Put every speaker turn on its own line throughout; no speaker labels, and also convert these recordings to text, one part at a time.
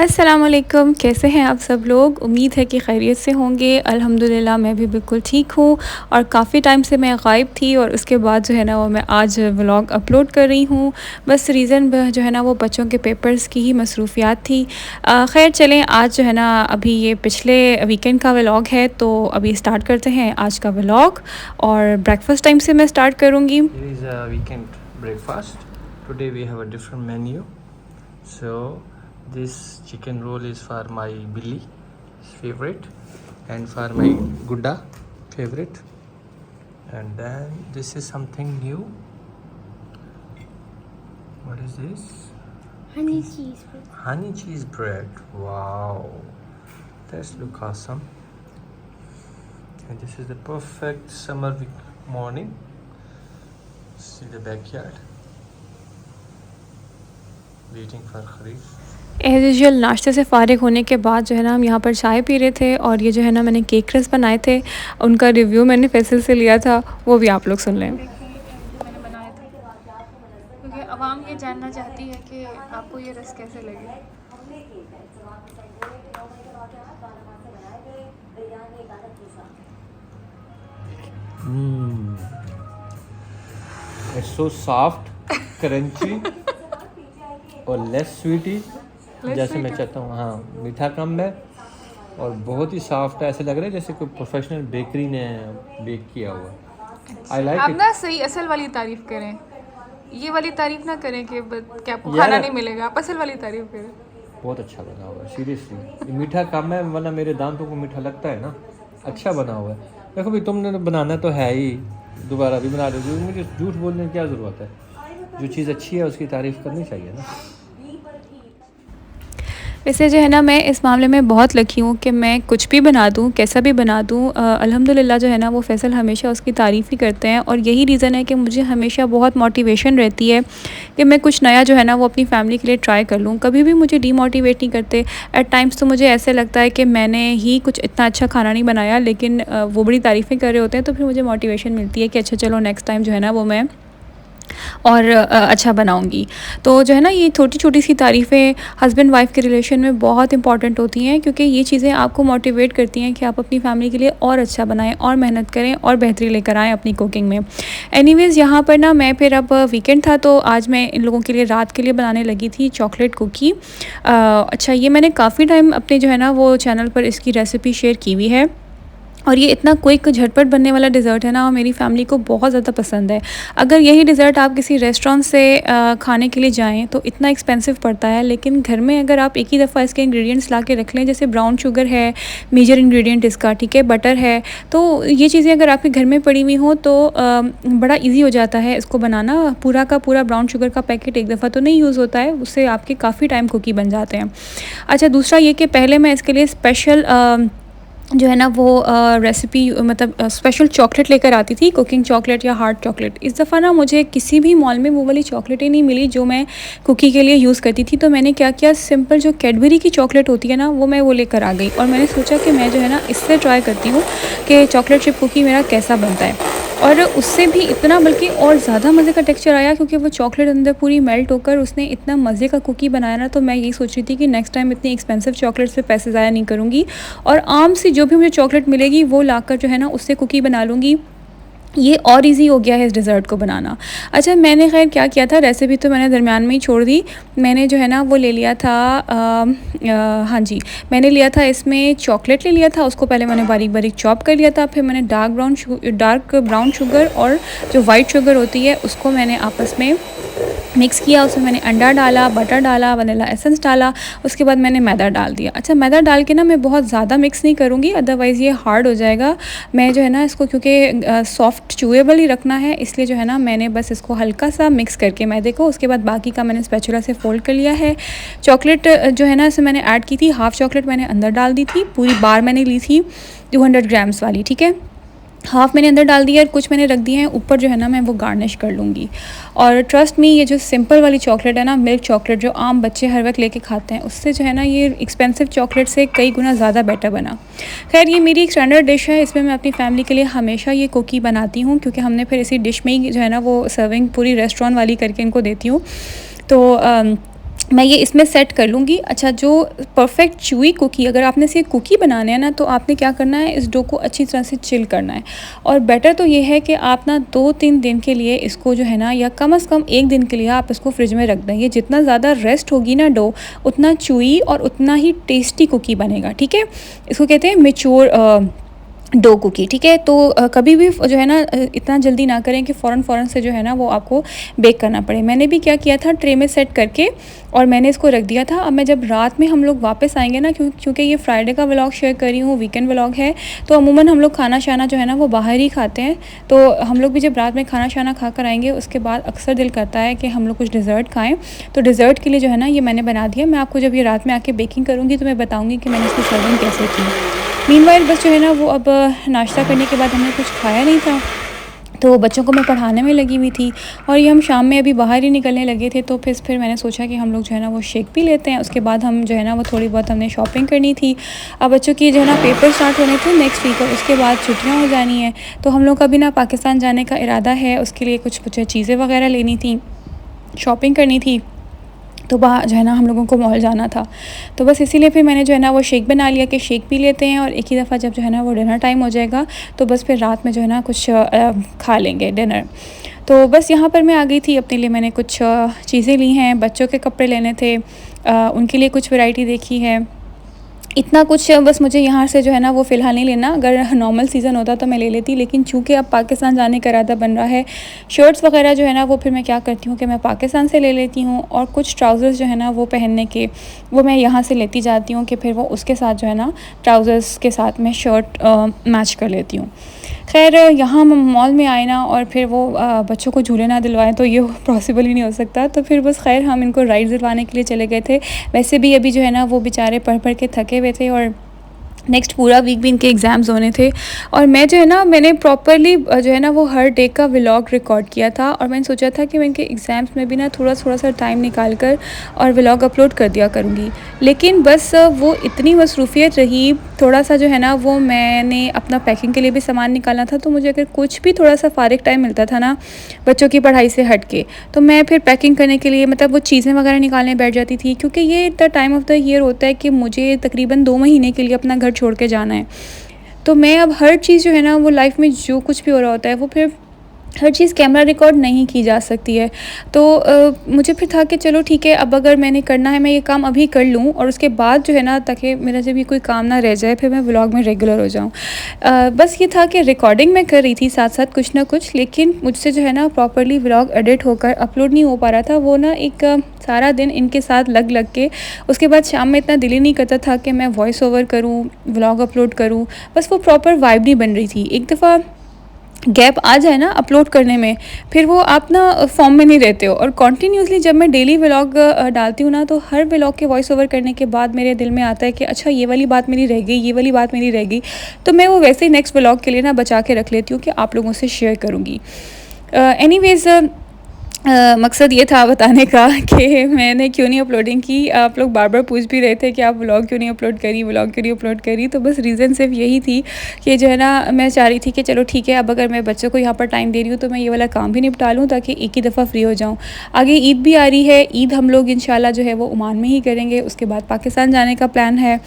अस्सलामुअलैकुम, कैसे हैं आप सब लोग? उम्मीद है कि खैरियत से होंगे। अल्हम्दुलिल्लाह मैं भी बिल्कुल ठीक हूँ और काफ़ी टाइम से मैं गायब थी और उसके बाद जो है ना वो मैं आज व्लॉग अपलोड कर रही हूँ। बस रीज़न जो है ना वो बच्चों के पेपर्स की ही मसरूफ़ियात थी। ख़ैर चलें, आज जो है ना अभी ये पिछले वीकेंड का व्लॉग है, तो अभी स्टार्ट करते हैं आज का व्लॉग। और ब्रेकफ़ास्ट टाइम से मैं स्टार्ट करूँगी।
Here is a weekend breakfast. Today we have a different menu. So this chicken roll is for my Billy's favorite and for my Gudda favorite. And then this is something new. What is this?
Honey cheese bread.
Honey cheese bread. Wow. That's look awesome. And this is the perfect summer morning. See the backyard. Waiting for Kharif.
As usual नाश्ते से फ़ारिग होने के बाद जो है ना हम यहाँ पर चाय पी रहे थे और ये जो है ना मैंने केक रस बनाए थे, उनका रिव्यू मैंने फैसल से लिया था, वो भी आप लोग सुन लें।
मैंने बनाया था क्योंकि आवाम ये जानना चाहती है कि आपको ये रस कैसे लगे।
It's so soft, crunchy और लेस स्वीटी जैसे मैं चाहता हूँ। हाँ, मीठा कम है और बहुत ही सॉफ्ट है। ऐसे लग रहा है जैसे कोई प्रोफेशनल बेकरी ने बेक किया हुआ। आई लाइक
आप
इट।
ना सही असल वाली तारीफ करें, ये वाली तारीफ ना करें कि आपको खाना नहीं मिलेगा। आप असल वाली तारीफ करें।
बहुत अच्छा बना हुआ है सीरियसली। मीठा कम है, वरना मेरे दांतों को मीठा लगता है ना। अच्छा बना हुआ है। देखो भाई, तुमने बनाना तो है ही, दोबारा भी बना दोगे। मुझे झूठ बोलने की क्या ज़रूरत है? जो चीज़ अच्छी है उसकी तारीफ़ करनी चाहिए ना।
वैसे जो है ना मैं इस मामले में बहुत लकी हूँ कि मैं कुछ भी बना दूँ, कैसा भी बना दूँ, अल्हम्दुलिल्लाह जो है ना वो फ़ैसल हमेशा उसकी तारीफ़ ही करते हैं। और यही रीज़न है कि मुझे हमेशा बहुत मोटिवेशन रहती है कि मैं कुछ नया जो है ना वो अपनी फ़ैमिली के लिए ट्राई कर लूँ। कभी भी मुझे डीमोटिवेट नहीं करते। एट टाइम्स तो मुझे ऐसे लगता है कि मैंने ही कुछ इतना अच्छा खाना नहीं बनाया, लेकिन वो बड़ी तारीफ़ें कर रहे होते हैं, तो फिर मुझे मोटिवेशन मिलती है कि अच्छा चलो नेक्स्ट टाइम जो है ना वो मैं और अच्छा बनाऊँगी। तो जो है ना ये छोटी-छोटी सी तारीफ़ें हस्बैंड वाइफ़ के रिलेशन में बहुत इंपॉर्टेंट होती हैं, क्योंकि ये चीज़ें आपको मोटिवेट करती हैं कि आप अपनी फ़ैमिली के लिए और अच्छा बनाएँ और मेहनत करें और बेहतरी लेकर आएँ अपनी कुकिंग में। एनीवेज़ यहाँ पर ना मैं फिर अब वीकेंड था, तो आज मैं इन लोगों के लिए रात के लिए बनाने लगी थी चॉकलेट कुकी। अच्छा, ये मैंने काफ़ी टाइम अपने जो है ना वो चैनल पर इसकी रेसिपी शेयर की हुई है और ये इतना क्विक झटपट बनने वाला डिज़र्ट है ना, और मेरी फ़ैमिली को बहुत ज़्यादा पसंद है। अगर यही डिज़र्ट आप किसी रेस्टोरेंट से खाने के लिए जाएँ तो इतना एक्सपेंसिव पड़ता है, लेकिन घर में अगर आप एक ही दफ़ा इसके इंग्रेडिएंट्स ला के रख लें, जैसे ब्राउन शुगर है मेजर इंग्रेडिएंट इसका, ठीक है, बटर है, तो ये चीज़ें अगर आपके घर में पड़ी हुई हों तो बड़ा ईज़ी हो जाता है इसको बनाना। पूरा का पूरा ब्राउन शुगर का पैकेट एक दफ़ा तो नहीं यूज़ होता है, उससे आपके काफ़ी टाइम कुकी बन जाते हैं। अच्छा, दूसरा ये कि पहले मैं इसके लिए स्पेशल जो है ना वो रेसिपी मतलब स्पेशल चॉकलेट लेकर आती थी, कुकिंग चॉकलेट या हार्ड चॉकलेट। इस दफ़ा ना मुझे किसी भी मॉल में वो वाली चॉकलेटें नहीं मिली जो मैं कुकी के लिए यूज़ करती थी। तो मैंने क्या किया, सिंपल जो कैडबरी की चॉकलेट होती है ना वो मैं वो लेकर आ गई, और मैंने सोचा कि मैं जो है ना इससे ट्राई करती हूँ कि चॉकलेट चिप कुकी मेरा कैसा बनता है। और उससे भी इतना बल्कि और ज़्यादा मज़े का टेक्सचर आया, क्योंकि वो चॉकलेट अंदर पूरी मेल्ट होकर उसने इतना मज़े का कुकी बनाया ना। तो मैं यही सोच रही थी कि नेक्स्ट टाइम इतनी एक्सपेंसिव चॉकलेट पे पैसे ज़ाया नहीं करूँगी, और आम सी जो भी मुझे चॉकलेट मिलेगी वो लाकर जो है ना उससे कुकी बना लूँगी। ये और इजी हो गया है इस डिज़र्ट को बनाना। अच्छा, मैंने खैर क्या किया था, रेसिपी तो मैंने दरमियान में ही छोड़ दी। मैंने जो है ना वो ले लिया था हाँ जी, मैंने लिया था इसमें चॉकलेट ले लिया था, उसको पहले मैंने बारीक बारीक चॉप कर लिया था। फिर मैंने डार्क ब्राउन शुगर और जो वाइट शुगर होती है उसको मैंने आपस में मिक्स किया। उसमें मैंने अंडा डाला, बटर डाला, वनीला एसेंस डाला, उसके बाद मैंने मैदा डाल दिया। अच्छा, मैदा डाल के ना मैं बहुत ज़्यादा मिक्स नहीं करूँगी, अदरवाइज़ ये हार्ड हो जाएगा। मैं जो है ना इसको क्योंकि सॉफ्ट चूएबल ही रखना है, इसलिए जो है ना मैंने बस इसको हल्का सा मिक्स करके मैदे को, उसके बाद बाकी का मैंने स्पैचुला से फ़ोल्ड कर लिया है। चॉकलेट जो है ना इसे मैंने ऐड की थी, हाफ़ चॉकलेट मैंने अंदर डाल दी थी, पूरी बार मैंने ली थी 200 ग्राम्स वाली, ठीक है। हाफ़ मैंने अंदर डाल दिया और कुछ मैंने रख दिए हैं ऊपर, जो है ना मैं वो गार्निश कर लूँगी। और ट्रस्ट मी, ये जो सिंपल वाली चॉकलेट है ना, मिल्क चॉकलेट जो आम बच्चे हर वक्त लेके खाते हैं, उससे जो है ना ये एक्सपेंसिव चॉकलेट से कई गुना ज़्यादा बेटर बना। खैर, ये मेरी एक स्टैंडर्ड डिश है, इसमें मैं अपनी फैमिली के लिए हमेशा ये कुकी बनाती हूँ, क्योंकि हमने फिर इसी डिश में ही जो है ना वो सर्विंग पूरी रेस्टोरेंट वाली करके इनको देती हूँ। तो मैं ये इसमें सेट कर लूँगी। अच्छा, जो परफ़ेक्ट च्यूई कुकी, अगर आपने इसे कुकी बनाने हैं ना, तो आपने क्या करना है, इस डो को अच्छी तरह से चिल करना है। और बेटर तो ये है कि आप ना 2-3 दिन के लिए इसको जो है ना, या कम से कम 1 दिन के लिए आप इसको फ्रिज में रख दें। ये जितना ज़्यादा रेस्ट होगी ना डो, उतना च्यूई और उतना ही टेस्टी कुकी बनेगा, ठीक है। इसको कहते हैं मैच्योर डो कुकी, ठीक है। तो कभी भी जो है ना, इतना जल्दी ना करें कि फ़ौरन से जो है ना वो आपको बेक करना पड़े। मैंने भी क्या किया था, ट्रे में सेट करके और मैंने इसको रख दिया था। अब मैं जब रात में हम लोग वापस आएंगे ना, क्योंकि ये फ्राइडे का व्लॉग शेयर कर रही हूँ, वीकेंड व्लॉग है, तो अमूमन हम लोग खाना शाना जो है ना वो बाहर ही खाते हैं। तो हम लोग भी जब रात में खाना शाना खा कर आएंगे, उसके बाद अक्सर दिल करता है कि हम लोग कुछ डिज़र्ट खाएँ। तो डिज़र्ट के लिए जो है ना, ये मैंने बना दिया। मैं आपको जब ये रात में आके बेकिंग करूँगी तो मैं बताऊँगी कि मैंने इसकी सर्विंग कैसे की। मीनवाइल बस जो है ना वो, अब नाश्ता करने के बाद हमने कुछ खाया नहीं था, तो बच्चों को मैं पढ़ाने में लगी हुई थी और ये हम शाम में अभी बाहर ही निकलने लगे थे। तो फिर मैंने सोचा कि हम लोग जो है ना वो शेक पी लेते हैं। उसके बाद हम जो है ना वो थोड़ी बहुत हमने शॉपिंग करनी थी। अब बच्चों की जो है ना पेपर स्टार्ट होने थे नेक्स्ट वीक, और उसके बाद छुट्टियां हो जानी है। तो हम लोग का भी ना पाकिस्तान जाने का इरादा है। उसके लिए कुछ चीज़ें वगैरह लेनी थी, शॉपिंग करनी थी, तो वहाँ जो है ना हम लोगों को मॉल जाना था। तो बस इसीलिए फिर मैंने जो है ना वो शेक बना लिया कि शेक पी लेते हैं, और एक ही दफ़ा जब जो है ना वो डिनर टाइम हो जाएगा तो बस फिर रात में जो है ना कुछ खा लेंगे डिनर। तो बस यहाँ पर मैं आ गई थी, अपने लिए मैंने कुछ चीज़ें ली हैं, बच्चों के कपड़े लेने थे, उनके लिए कुछ वैरायटी देखी है। इतना कुछ बस मुझे यहाँ से जो है ना वो फ़िलहाल नहीं लेना। अगर नॉर्मल सीज़न होता तो मैं ले लेती, लेकिन चूँकि अब पाकिस्तान जाने का इरादा बन रहा है, शर्ट्स वगैरह जो है ना वो फिर मैं क्या करती हूँ कि मैं पाकिस्तान से ले लेती हूँ, और कुछ ट्राउज़र्स जो है ना वो पहनने के वो मैं यहाँ से लेती जाती हूँ कि फिर वो उसके साथ जो है ना ट्राउज़र्स के साथ मैं शर्ट मैच कर लेती हूँ। खैर, यहाँ हम मॉल में आए ना और फिर वो बच्चों को झूले ना दिलवाएं तो ये पॉसिबल ही नहीं हो सकता। तो फिर बस खैर हम इनको राइड दिलवाने के लिए चले गए थे। वैसे भी अभी जो है ना वो बेचारे पढ़ के थके हुए थे, और नेक्स्ट पूरा वीक भी इनके एग्ज़ाम्स होने थे। और मैं जो है ना, मैंने प्रॉपरली जो है ना वो हर डे का व्लॉग रिकॉर्ड किया था, और मैंने सोचा था कि मैं इनके एग्ज़ाम्स में भी ना थोड़ा सा टाइम निकाल कर और व्लॉग अपलोड कर दिया करूँगी। लेकिन बस वो इतनी मसरूफ़ियत रही, थोड़ा सा जो है ना वो मैंने अपना पैकिंग के लिए भी सामान निकालना था। तो मुझे अगर कुछ भी थोड़ा सा फ़ारिग टाइम मिलता था ना बच्चों की पढ़ाई से हट के, तो मैं फिर पैकिंग करने के लिए मतलब वो चीज़ें वगैरह निकालने बैठ जाती थी, क्योंकि ये the time of the year होता है कि मुझे तकरीबन 2 महीने के लिए अपना घर छोड़ के जाना है। तो मैं अब हर चीज़ जो है ना वो लाइफ में जो कुछ भी हो रहा होता है वो फिर हर चीज़ कैमरा रिकॉर्ड नहीं की जा सकती है। तो मुझे फिर था कि चलो ठीक है, अब अगर मैंने करना है मैं ये काम अभी कर लूँ, और उसके बाद जो है ना ताकि मेरा जब भी कोई काम ना रह जाए फिर मैं व्लॉग में रेगुलर हो जाऊँ। बस ये था कि रिकॉर्डिंग मैं कर रही थी साथ साथ कुछ ना कुछ, लेकिन मुझसे जो है ना प्रॉपर्ली व्लॉग एडिट होकर अपलोड नहीं हो पा रहा था। वो ना एक सारा दिन इनके साथ लग के उसके बाद शाम में इतना दिल ही नहीं करता था कि मैं वॉइस ओवर करूँ, व्लॉग अपलोड करूँ। बस वो प्रॉपर वाइब नहीं बन रही थी। एक दफ़ा गैप आ जाए ना अपलोड करने में, फिर वो आप ना फॉर्म में नहीं रहते हो। और कॉन्टीन्यूसली जब मैं डेली व्लॉग डालती हूँ ना, तो हर व्लॉग के वॉइस ओवर करने के बाद मेरे दिल में आता है कि अच्छा ये वाली बात मेरी रह गई, ये वाली बात मेरी रह गई। तो मैं वो वैसे ही नेक्स्ट व्लॉग के लिए ना बचा के रख लेती हूँ कि आप लोगों से शेयर करूँगी। एनीवेज़, मकसद ये था बताने का कि मैंने क्यों नहीं अपलोडिंग की। आप लोग बार बार पूछ भी रहे थे कि आप व्लॉग क्यों नहीं अपलोड करी, व्लॉग क्यों नहीं अपलोड करी। तो बस रीज़न सिर्फ यही थी कि जो है ना मैं चाह रही थी कि चलो ठीक है, अब अगर मैं बच्चों को यहाँ पर टाइम दे रही हूँ तो मैं ये वाला काम भी निपटा लूँ, ताकि एक ही दफ़ा फ्री हो जाऊँ। आगे ईद भी आ रही है, ईद हम लोग इंशाल्लाह जो है वो ओमान में ही करेंगे। उसके बाद पाकिस्तान जाने का प्लान है।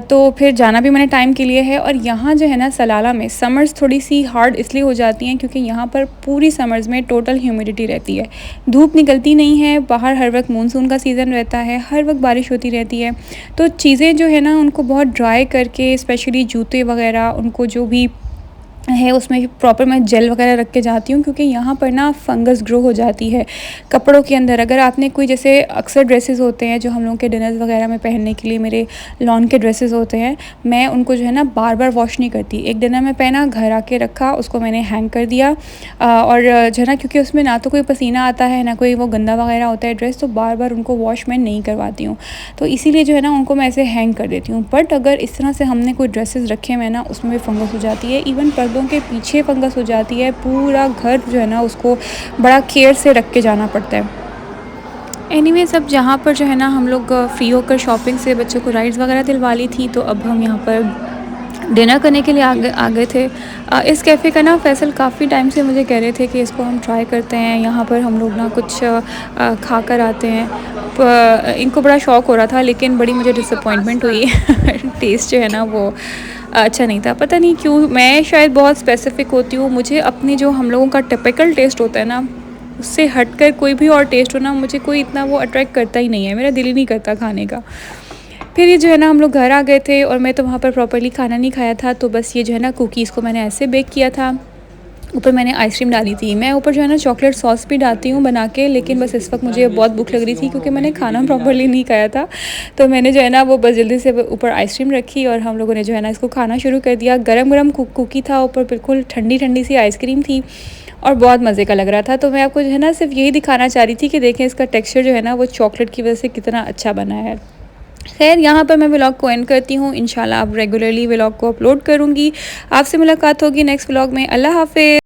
तो फिर जाना भी मैंने टाइम के लिए है। और यहाँ जो है ना सलाला में समर्स थोड़ी सी हार्ड इसलिए हो जाती हैं क्योंकि यहाँ पर पूरी समर्स में टोटल ह्यूमिडिटी रहती है, धूप निकलती नहीं है। बाहर हर वक्त मानसून का सीज़न रहता है, हर वक्त बारिश होती रहती है। तो चीज़ें जो है ना उनको बहुत ड्राई करके, स्पेशली जूते वगैरह उनको जो भी है उसमें प्रॉपर मैं जेल वगैरह रख के जाती हूँ, क्योंकि यहाँ पर ना फंगस ग्रो हो जाती है कपड़ों के अंदर। अगर आपने कोई, जैसे अक्सर ड्रेसेस होते हैं जो हम लोगों के डिनर्स वगैरह में पहनने के लिए मेरे लॉन के ड्रेसेस होते हैं, मैं उनको जो है ना बार बार वॉश नहीं करती। एक डिनर में पहना, घर आके रखा, उसको मैंने हैंग कर दिया। और जो है ना क्योंकि उसमें ना तो कोई पसीना आता है ना कोई वो गंदा वगैरह होता है ड्रेस, तो बार बार उनको वॉश मैं नहीं करवाती हूँ। तो इसीलिए जो है ना उनको मैं ऐसे हैंग कर देती हूँ। बट अगर इस तरह से हमने कोई ड्रेसेस रखे हुए ना, उसमें भी फंगस हो जाती है। इवन पर्दों के पीछे फंगस हो जाती है। पूरा घर जो है ना उसको बड़ा केयर से रख के जाना पड़ता है। एनीवे, सब जहाँ पर जो है ना हम लोग फ्री होकर शॉपिंग से बच्चों को राइड्स वगैरह दिलवा ली थी, तो अब हम यहाँ पर डिनर करने के लिए आ गए थे। इस कैफ़े का ना फ़ैसल काफ़ी टाइम से मुझे कह रहे थे कि इसको हम ट्राई करते हैं, यहाँ पर हम लोग ना कुछ खा कर आते हैं। इनको बड़ा शौक़ हो रहा था, लेकिन बड़ी मुझे डिसअपॉइंटमेंट हुई टेस्ट जो है ना वो अच्छा नहीं था। पता नहीं क्यों, मैं शायद बहुत स्पेसिफ़िक होती हूँ। मुझे अपनी जो हम लोगों का टिपिकल टेस्ट होता है ना, उससे हटकर कोई भी और टेस्ट हो ना, मुझे कोई इतना वो अट्रैक्ट करता ही नहीं है, मेरा दिल ही नहीं करता खाने का। फिर ये जो है ना हम लोग घर आ गए थे और मैं तो वहाँ पर प्रॉपर्ली खाना नहीं खाया था, तो बस ये जो है ना कुकीज़ को मैंने ऐसे बेक किया था। ऊपर मैंने आइसक्रीम डाली थी। मैं ऊपर जो है ना चॉकलेट सॉस भी डालती हूँ बना के, लेकिन बस इस वक्त मुझे बहुत भूख लग रही थी क्योंकि मैंने खाना प्रॉपर्ली नहीं खाया था। तो मैंने जो है ना वो बस जल्दी से ऊपर आइसक्रीम रखी और हम लोगों ने जो है ना इसको खाना शुरू कर दिया। गरम कुकी था, ऊपर बिल्कुल ठंडी सी आइसक्रीम थी और बहुत मज़े का लग रहा था। तो मैं आपको जो है ना सिर्फ यही दिखाना चाह रही थी कि देखें इसका टेक्सचर जो है ना वो चॉकलेट की वजह से कितना अच्छा बना है। खैर, यहाँ पर मैं व्लॉग को एंड करती हूँ। इंशाल्लाह अब रेगुलरली व्लॉग को अपलोड करूँगी। आपसे मुलाकात होगी नेक्स्ट व्लॉग में। अल्लाह हाफ़िज़।